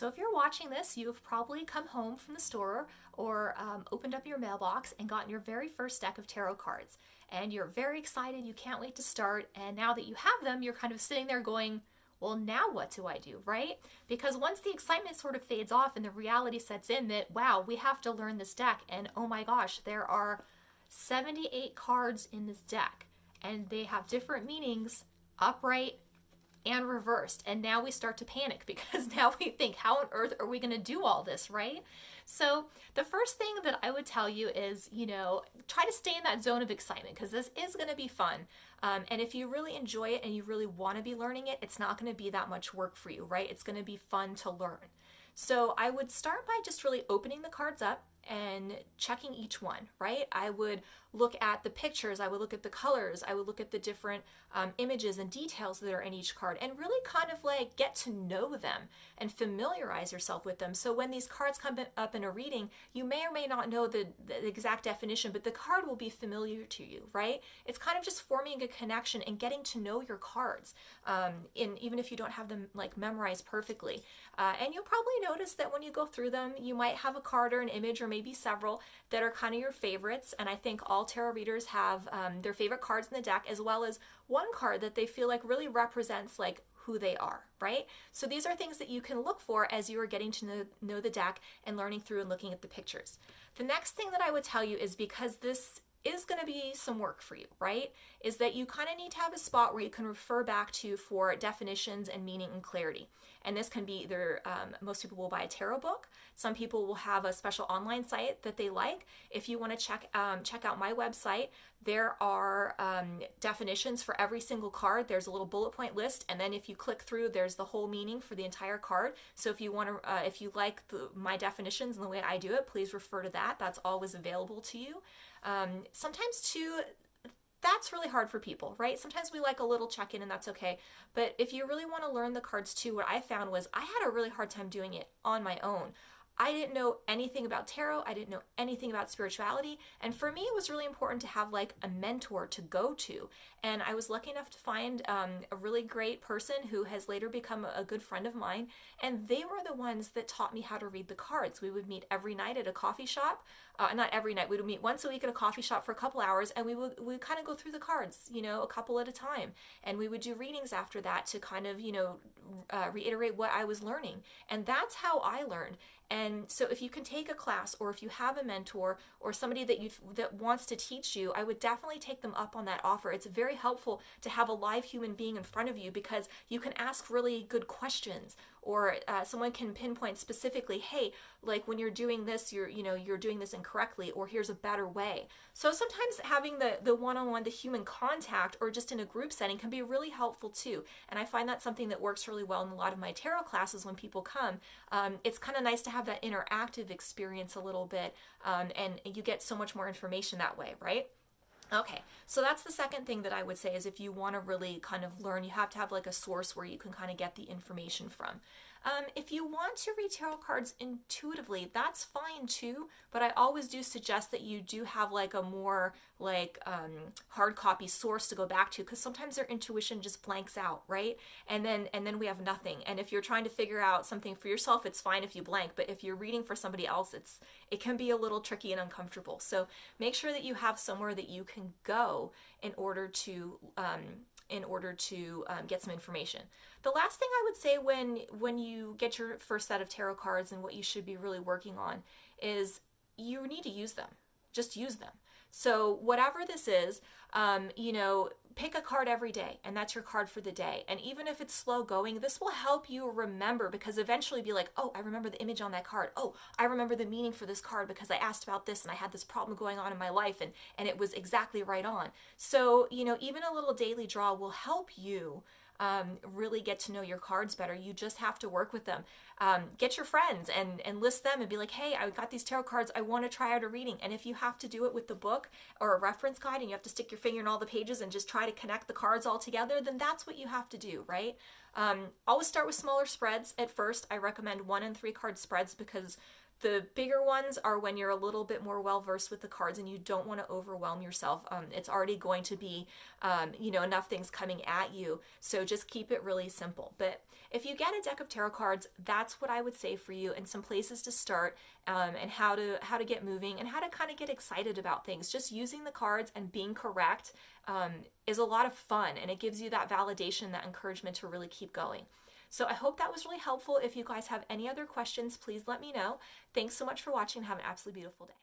So if you're watching this, you've probably come home from the store or opened up your mailbox and gotten your very first deck of tarot cards. And you're very excited, you can't wait to start. And now that you have them, you're kind of sitting there going, well, now what do I do, right? Because once the excitement sort of fades off and the reality sets in that, wow, we have to learn this deck. And oh my gosh, there are 78 cards in this deck. And they have different meanings, upright, and reversed. And now we start to panic because now we think, how on earth are we going to do all this, right? So the first thing that I would tell you is, try to stay in that zone of excitement because this is going to be fun. And if you really enjoy it and you really want to be learning it, it's not going to be that much work for you, right? It's going to be fun to learn. So I would start by just really opening the cards up and checking each one, right? I would look at the pictures, I would look at the colors, I would look at the different images and details that are in each card and really kind of like get to know them and familiarize yourself with them. So when these cards come up in a reading, you may or may not know the exact definition, but the card will be familiar to you, right? It's kind of just forming a connection and getting to know your cards, even if you don't have them like memorized perfectly. And you'll probably notice that when you go through them, you might have a card or an image or maybe several that are kind of your favorites. And I think all tarot readers have their favorite cards in the deck, as well as one card that they feel like really represents like who they are, right? So these are things that you can look for as you are getting to know the deck and learning through and looking at the pictures. The next thing that I would tell you is, because this is going to be some work for you, right? Is that you kind of need to have a spot where you can refer back to for definitions and meaning and clarity. And this can be either, most people will buy a tarot book. Some people will have a special online site that they like. If you want to check out my website, there are definitions for every single card. There's a little bullet point list, and then if you click through, there's the whole meaning for the entire card. So if you want to, if you like my definitions and the way I do it, please refer to that. That's always available to you. Sometimes too, that's really hard for people, right? Sometimes we like a little check-in and that's okay. But if you really want to learn the cards too, what I found was I had a really hard time doing it on my own. I didn't know anything about tarot. I didn't know anything about spirituality. And for me, it was really important to have like a mentor to go to. And I was lucky enough to find a really great person who has later become a good friend of mine. And they were the ones that taught me how to read the cards. We would meet every night at a coffee shop. Not every night. We would meet once a week at a coffee shop for a couple hours, and we would kind of go through the cards, a couple at a time. And we would do readings after that to kind of, reiterate what I was learning. And that's how I learned. And so if you can take a class, or if you have a mentor or somebody that wants to teach you, I would definitely take them up on that offer. It's very helpful to have a live human being in front of you because you can ask really good questions, or someone can pinpoint specifically, hey, like when you're doing this, you're doing this incorrectly, or here's a better way. So sometimes having the one-on-one, the human contact, or just in a group setting can be really helpful too. And I find that's something that works really well in a lot of my tarot classes when people come. It's kind of nice to have that interactive experience a little bit, and you get so much more information that way, right? Okay, so that's the second thing that I would say is, if you want to really kind of learn, you have to have like a source where you can kind of get the information from. If you want to read tarot cards intuitively, that's fine too, but I always do suggest that you do have like a more like hard copy source to go back to, because sometimes their intuition just blanks out, right? And then we have nothing. And if you're trying to figure out something for yourself, it's fine if you blank, but if you're reading for somebody else, it can be a little tricky and uncomfortable. So make sure that you have somewhere that you can go in order to get some information. The last thing I would say when you get your first set of tarot cards, and what you should be really working on, is you need to use them. Just use them. So whatever this is, pick a card every day, and that's your card for the day. And even if it's slow going, this will help you remember, because eventually be like, oh, I remember the image on that card. Oh, I remember the meaning for this card because I asked about this and I had this problem going on in my life, and it was exactly right on. So, even a little daily draw will help you really get to know your cards better. You just have to work with them. Get your friends and list them and be like, hey, I got these tarot cards, I want to try out a reading. And if you have to do it with the book or a reference guide and you have to stick your finger in all the pages and just try to connect the cards all together, then that's what you have to do, right? Always start with smaller spreads at first. I recommend 1 and 3 card spreads because The bigger ones are when you're a little bit more well versed with the cards and you don't want to overwhelm yourself. It's already going to be, enough things coming at you. So just keep it really simple. But if you get a deck of tarot cards, that's what I would say for you, and some places to start, and how to get moving and how to kind of get excited about things. Just using the cards and being correct is a lot of fun, and it gives you that validation, that encouragement to really keep going. So I hope that was really helpful. If you guys have any other questions, please let me know. Thanks so much for watching. Have an absolutely beautiful day.